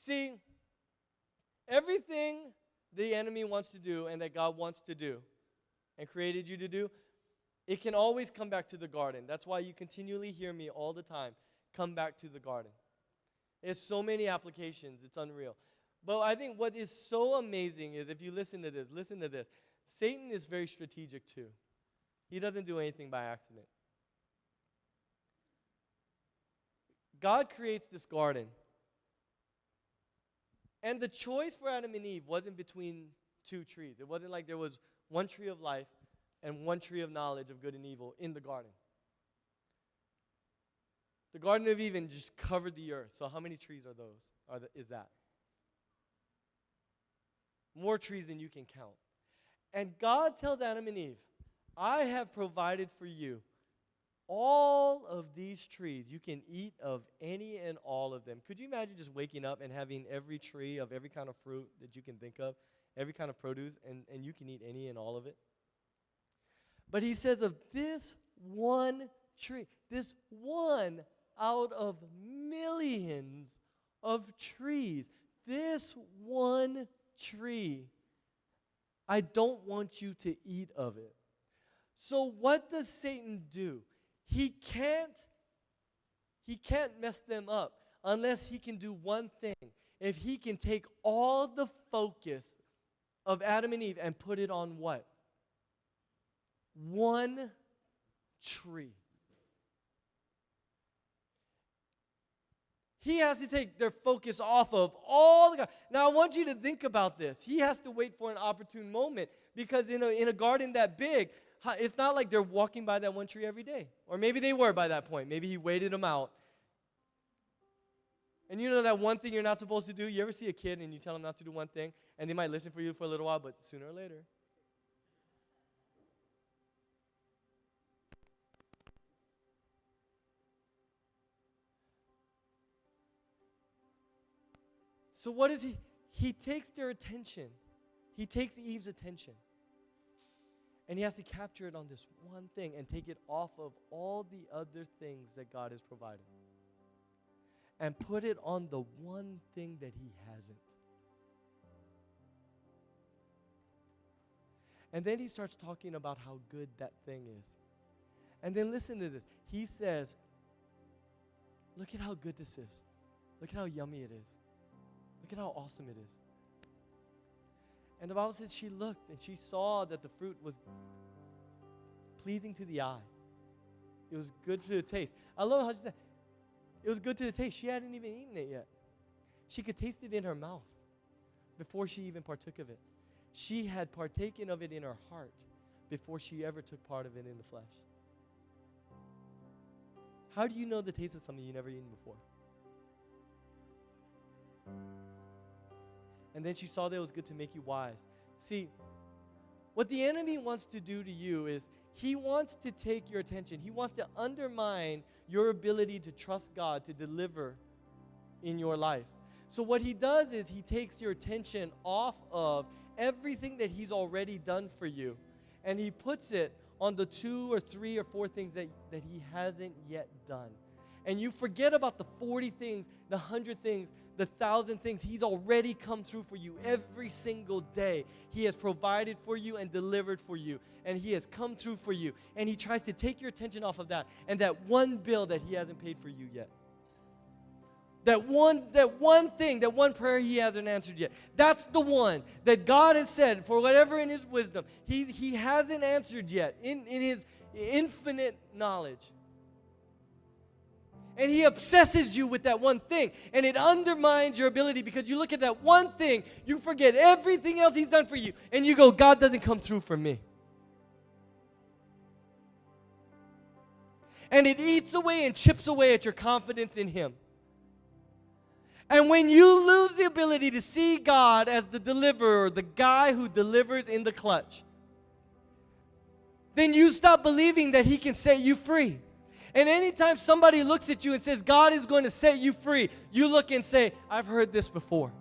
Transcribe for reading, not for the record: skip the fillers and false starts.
See, everything the enemy wants to do and that God wants to do and created you to do, it can always come back to the garden. That's why you continually hear me all the time, come back to the garden. There's so many applications, it's unreal. But I think what is so amazing is, if you listen to this, Satan is very strategic too. He doesn't do anything by accident. God creates this garden. And the choice for Adam and Eve wasn't between two trees. It wasn't like there was one tree of life and one tree of knowledge of good and evil in the garden. The Garden of Eden just covered the earth. So how many trees are those? Is that? More trees than you can count. And God tells Adam and Eve, I have provided for you all of these trees. You can eat of any and all of them. Could you imagine just waking up and having every tree of every kind of fruit that you can think of, every kind of produce, and you can eat any and all of it? But he says of this one tree, this one out of millions of trees, this one tree, I don't want you to eat of it. So what does Satan do? He can't mess them up unless he can do one thing. If he can take all the focus of Adam and Eve and put it on what? One tree. He has to take their focus off of all the garden. Now, I want you to think about this. He has to wait for an opportune moment, because in a garden that big, it's not like they're walking by that one tree every day. Or maybe they were by that point. Maybe he waited them out. And you know that one thing you're not supposed to do? You ever see a kid and you tell them not to do one thing, and they might listen for you for a little while, but sooner or later. So what does he? He takes their attention. He takes Eve's attention. And he has to capture it on this one thing and take it off of all the other things that God has provided. And put it on the one thing that he hasn't. And then he starts talking about how good that thing is. And then listen to this. He says, look at how good this is. Look at how yummy it is. Look at how awesome it is. And the Bible says she looked and she saw that the fruit was pleasing to the eye. It was good to the taste. I love how she said, it was good to the taste. She hadn't even eaten it yet. She could taste it in her mouth before she even partook of it. She had partaken of it in her heart before she ever took part of it in the flesh. How do you know the taste of something you never eaten before? And then she saw that it was good to make you wise. See, what the enemy wants to do to you is he wants to take your attention. He wants to undermine your ability to trust God to deliver in your life. So what he does is he takes your attention off of everything that he's already done for you, and he puts it on the 2 or 3 or 4 things that he hasn't yet done. And you forget about the 40 things, the 100 things, the 1,000 things he's already come through for you every single day. He has provided for you and delivered for you. And he has come through for you. And he tries to take your attention off of that and that one bill that he hasn't paid for you yet. That one thing, that one prayer he hasn't answered yet. That's the one that God has said, for whatever in his wisdom, he hasn't answered yet in his infinite knowledge. And he obsesses you with that one thing. And it undermines your ability, because you look at that one thing, you forget everything else he's done for you, and you go, God doesn't come through for me. And it eats away and chips away at your confidence in him. And when you lose the ability to see God as the deliverer, the guy who delivers in the clutch, then you stop believing that he can set you free. And anytime somebody looks at you and says, God is going to set you free, you look and say, I've heard this before.